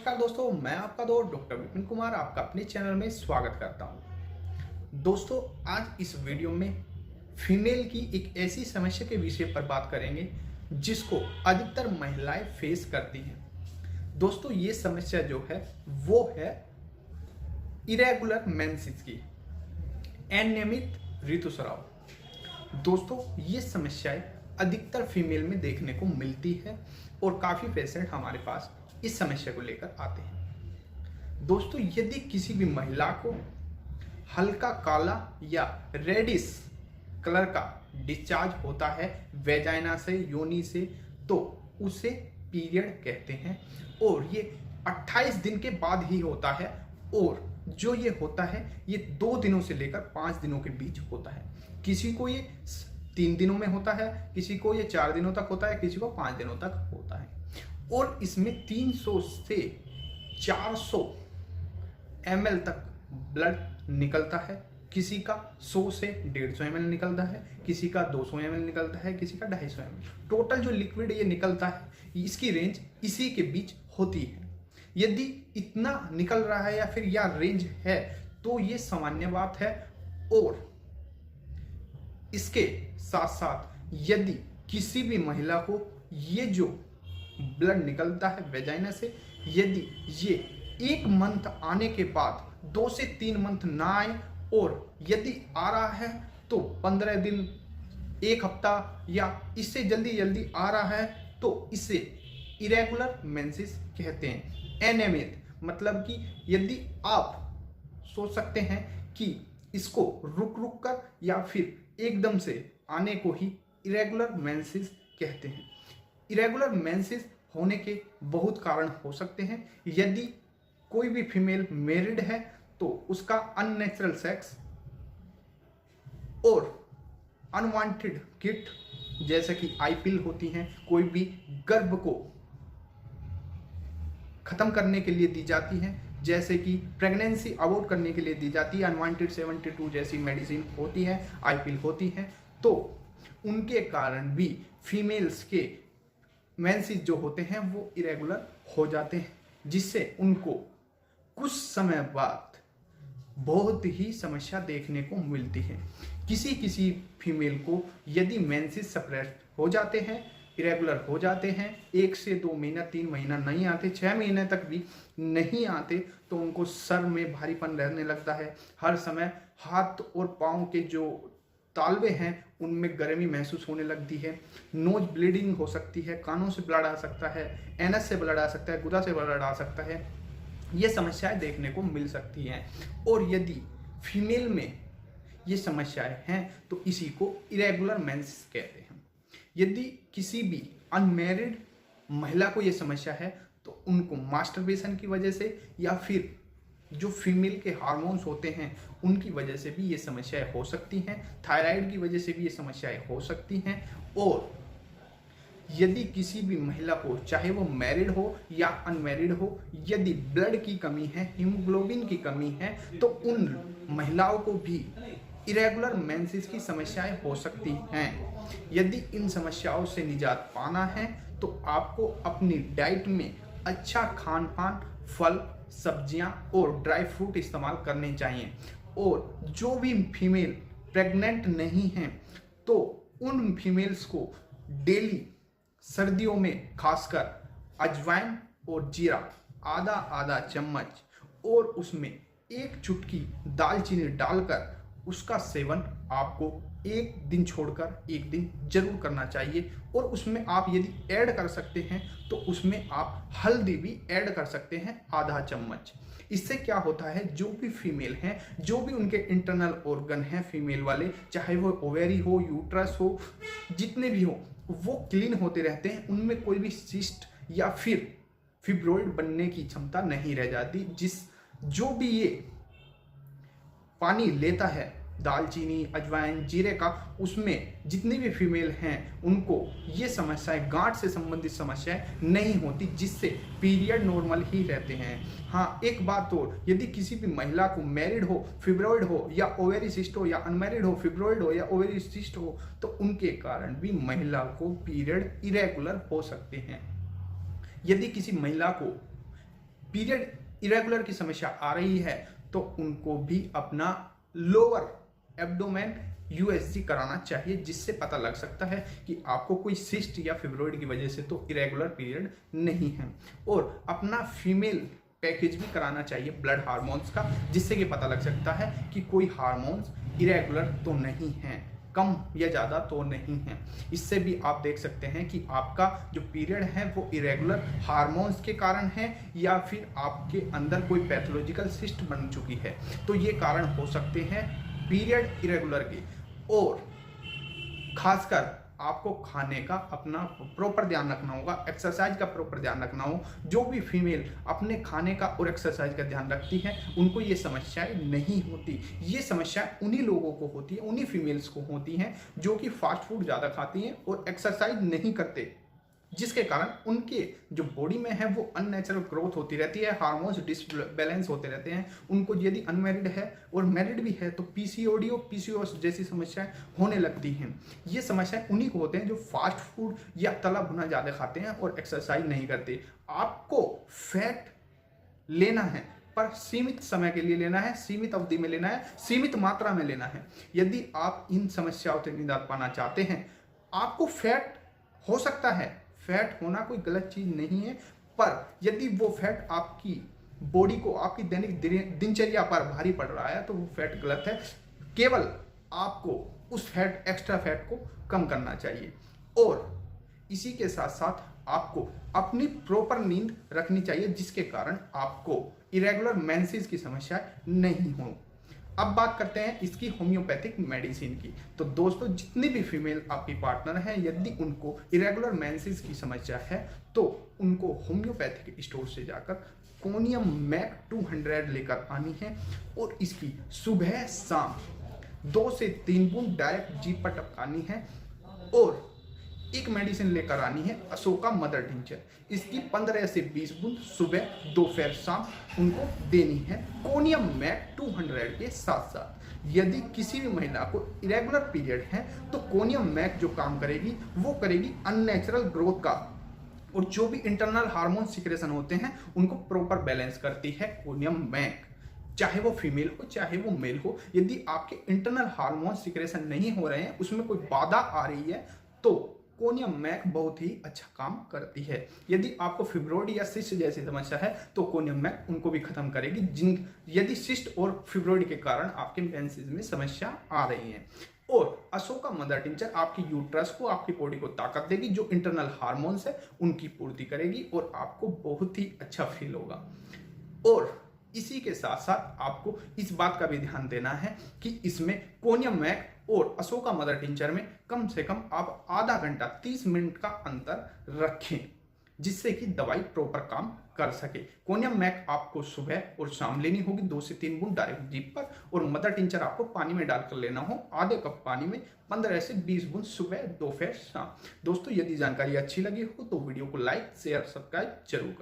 नमस्कार दोस्तों, मैं आपका दोस्त डॉक्टर विपिन कुमार आपका अपने चैनल में स्वागत करता हूं। दोस्तों, आज इस वीडियो में फीमेल की एक ऐसी समस्या के विषय पर बात करेंगे जिसको अधिकतर महिलाएं फेस करती हैं। दोस्तों, ये समस्या जो है वो है इरेगुलर मेंसेस की, अनियमित ऋतुस्राव। दोस्तों, ये समस्याएं अधिकतर फीमेल में देखने को मिलती है और काफ़ी पेशेंट हमारे पास इस समस्या को लेकर आते हैं। दोस्तों, यदि किसी भी महिला को हल्का काला या रेडिश कलर का डिस्चार्ज होता है वेजाइना से, योनि से, तो उसे पीरियड कहते हैं और ये 28 दिन के बाद ही होता है। और जो ये होता है ये 2 दिनों से लेकर 5 दिनों के बीच होता है। किसी को ये 3 दिनों में होता है, किसी को ये 4 दिनों तक होता है, किसी को 5 दिनों तक होता है। और इसमें 300 से 400 ml तक ब्लड निकलता है। किसी का 100 से 150 ml निकलता है, किसी का 200 ml निकलता है, किसी का 250 ml। टोटल जो लिक्विड ये निकलता है इसकी रेंज इसी के बीच होती है। यदि इतना निकल रहा है या फिर या रेंज है तो ये सामान्य बात है। और इसके साथ साथ यदि किसी भी महिला को ये जो ब्लड निकलता है वेजाइना से, यदि ये 1 मंथ आने के बाद 2 से 3 मंथ ना आए और यदि आ रहा है तो 15 दिन, 1 हफ्ता या इससे जल्दी जल्दी आ रहा है तो इसे इरेगुलर मेंसेस कहते हैं। अनियमित मतलब कि यदि आप सोच सकते हैं कि इसको रुक रुक कर या फिर एकदम से आने को ही इरेगुलर मेंसेस कहते हैं। इरेगुलर मेंसेस होने के बहुत कारण हो सकते हैं। यदि कोई भी फीमेल मैरिड है तो उसका अननेचुरल सेक्स और अनवांटेड किट जैसे कि आईपिल होती हैं, कोई भी गर्भ को खत्म करने के लिए दी जाती हैं, जैसे कि प्रेगनेंसी अवॉइड करने के लिए दी जाती है, अनवांटेड 72 जैसी मेडिसिन होती है, आईपिल होती हैं, तो उनके कारण भी फीमेल्स के मेंसेस जो होते हैं वो इरेगुलर हो जाते हैं, जिससे उनको कुछ समय बाद बहुत ही समस्या देखने को मिलती है। किसी किसी फीमेल को यदि मेंसेस सप्रेस हो जाते हैं, इरेगुलर हो जाते हैं, 1 से 2 महीना, 3 महीना नहीं आते, 6 महीने तक भी नहीं आते, तो उनको सर में भारीपन रहने लगता है। हर समय हाथ और पाँव के जो तालवे हैं उनमें गर्मी महसूस होने लगती है। नोज ब्लीडिंग हो सकती है, कानों से ब्लड आ सकता है, एनस से ब्लड आ सकता है, गुदा से ब्लड आ सकता है। ये समस्याएं देखने को मिल सकती हैं। और यदि फीमेल में ये समस्याएं हैं तो इसी को इरेगुलर मेंसेस कहते हैं। यदि किसी भी अनमैरिड महिला को ये समस्या है तो उनको मास्टरबेशन की वजह से या फिर जो फीमेल के हार्मोन्स होते हैं उनकी वजह से भी ये समस्याएं हो सकती हैं, थायराइड की वजह से भी ये समस्याएं हो सकती हैं। और यदि किसी भी महिला को, चाहे वो मैरिड हो या अनमैरिड हो, यदि ब्लड की कमी है, हीमोग्लोबिन की कमी है, तो उन महिलाओं को भी इरेगुलर मेंसेस की समस्याएं हो सकती हैं। यदि इन समस्याओं से निजात पाना है तो आपको अपनी डाइट में अच्छा खान पान, फल, सब्जियां और ड्राई फ्रूट इस्तेमाल करने चाहिए। और जो भी फीमेल प्रेग्नेंट नहीं हैं तो उन फीमेल्स को डेली सर्दियों में खासकर अजवाइन और जीरा आधा आधा चम्मच और उसमें 1 चुटकी दालचीनी डालकर उसका सेवन आपको 1 दिन छोड़कर 1 दिन जरूर करना चाहिए। और उसमें आप यदि ऐड कर सकते हैं तो उसमें आप हल्दी भी ऐड कर सकते हैं, आधा चम्मच। इससे क्या होता है, जो भी फीमेल हैं, जो भी उनके इंटरनल ऑर्गन हैं फीमेल वाले, चाहे वो ओवेरी हो, यूट्रस हो, जितने भी हो, वो क्लीन होते रहते हैं। उनमें कोई भी सिस्ट या फिर फिब्रॉइड बनने की क्षमता नहीं रह जाती। जो भी ये पानी लेता है दालचीनी, अजवाइन, जीरे का, उसमें जितनी भी फीमेल हैं उनको ये समस्याएं, गांठ से संबंधित समस्याएं नहीं होती, जिससे पीरियड नॉर्मल ही रहते हैं। हाँ, एक बात और, यदि किसी भी महिला को मैरिड हो, फिब्रॉइड हो या ओवेरी सिस्ट हो, या अनमैरिड हो, फिब्रॉइड हो या ओवेरी सिस्ट हो, तो उनके कारण भी महिला को पीरियड इरेगुलर हो सकते हैं। यदि किसी महिला को पीरियड इरेगुलर की समस्या आ रही है तो उनको भी अपना लोअर एब्डोमेन यूएसजी कराना चाहिए, जिससे पता लग सकता है कि आपको कोई सिस्ट या फिब्रोइड की वजह से तो इरेगुलर पीरियड नहीं है। और अपना फीमेल पैकेज भी कराना चाहिए ब्लड हार्मोन्स का, जिससे कि पता लग सकता है कि कोई हार्मोन्स इरेगुलर तो नहीं है, कम या ज़्यादा तो नहीं है। इससे भी आप देख सकते हैं कि आपका जो पीरियड है वो इरेगुलर हार्मोन्स के कारण है या फिर आपके अंदर कोई पैथोलॉजिकल सिस्ट बन चुकी है। तो ये कारण हो सकते हैं पीरियड इरेगुलर के। और खासकर आपको खाने का अपना प्रॉपर ध्यान रखना होगा, एक्सरसाइज का प्रॉपर ध्यान रखना हो। जो भी फीमेल अपने खाने का और एक्सरसाइज का ध्यान रखती है उनको ये समस्याएं नहीं होती। ये समस्याएं उन्हीं लोगों को होती है, उन्हीं फीमेल्स को होती हैं जो कि फास्ट फूड ज़्यादा खाती हैं और एक्सरसाइज नहीं करते, जिसके कारण उनके जो बॉडी में है वो अननेचुरल ग्रोथ होती रहती है, हार्मोन्स डिसबैलेंस होते रहते हैं। उनको यदि अनमैरिड है और मैरिड भी है तो पीसीओडी और पीसीओएस जैसी समस्याएं होने लगती हैं। ये समस्याएं उन्हीं को होते हैं जो फास्ट फूड या तला भुना ज़्यादा खाते हैं और एक्सरसाइज नहीं करते। आपको फैट लेना है पर सीमित समय के लिए लेना है, सीमित अवधि में लेना है, सीमित मात्रा में लेना है। यदि आप इन समस्याओं से निजात पाना चाहते हैं, आपको फैट हो सकता है, फैट होना कोई गलत चीज नहीं है, पर यदि वो फैट आपकी बॉडी को, आपकी दैनिक दिनचर्या पर भारी पड़ रहा है तो वो फैट गलत है। केवल आपको उस फैट, एक्स्ट्रा फैट को कम करना चाहिए। और इसी के साथ साथ आपको अपनी प्रॉपर नींद रखनी चाहिए, जिसके कारण आपको इरेगुलर मेंसेस की समस्या नहीं हो। अब बात करते हैं इसकी होम्योपैथिक मेडिसिन की। तो दोस्तों, जितनी भी फीमेल आपकी पार्टनर हैं, यदि उनको इरेगुलर मेंसेस की समस्या है तो उनको होम्योपैथिक स्टोर से जाकर कोनियम मैक 200 लेकर आनी है और इसकी सुबह शाम 2 से 3 बूंद डायरेक्ट जीभ पर टपकानी है। और एक मेडिसिन लेकर आनी है अशोका मदर टिंचर, इसकी 15 से 20 बूंद सुबह, दोपहर, शाम उनको देनी है कोनियम मैक 200 के साथ साथ। यदि किसी भी महिला को इरेगुलर पीरियड है तो कोनियम मैक जो काम करेगी वो करेगी अननेचुरल ग्रोथ का, और जो भी इंटरनल हार्मोन सिक्रेशन होते हैं उनको प्रॉपर बैलेंस करती है कोनियम मैक। चाहे वो फीमेल हो चाहे वो मेल हो, यदि आपके इंटरनल हार्मोन सिक्रेशन नहीं हो रहे हैं, उसमें कोई बाधा आ रही है, तो कोनियम मैक बहुत ही अच्छा काम करती है। यदि आपको फिब्रोइड या सिस्ट जैसी समस्या है तो कोनियम मैक उनको भी खत्म करेगी, यदि सिस्ट और फिब्रोइड के कारण आपके मेंसेस में समस्या आ रही है। और अशोका मदर टिंचर आपकी यूट्रस को, आपकी बॉडी को ताकत देगी, जो इंटरनल हार्मोन्स है उनकी पूर्ति करेगी और आपको बहुत ही अच्छा फील होगा। और इसी के साथ साथ आपको इस बात का भी ध्यान देना है कि इसमें कोनियम मैक और अशोका मदर टिंचर में कम से कम आप आधा घंटा 30 मिनट का अंतर रखें, जिससे कि दवाई प्रॉपर काम कर सके। कोनियम मैक आपको सुबह और शाम लेनी होगी 2 से 3 बूंद डायरेक्ट जीभ पर, और मदर टिंचर आपको पानी में डालकर लेना हो आधे कप पानी में 15 से 20 बूंद सुबह, दोपहर, शाम। दोस्तों, यदि जानकारी अच्छी लगी हो तो वीडियो को लाइक, शेयर, सब्सक्राइब जरूर करें।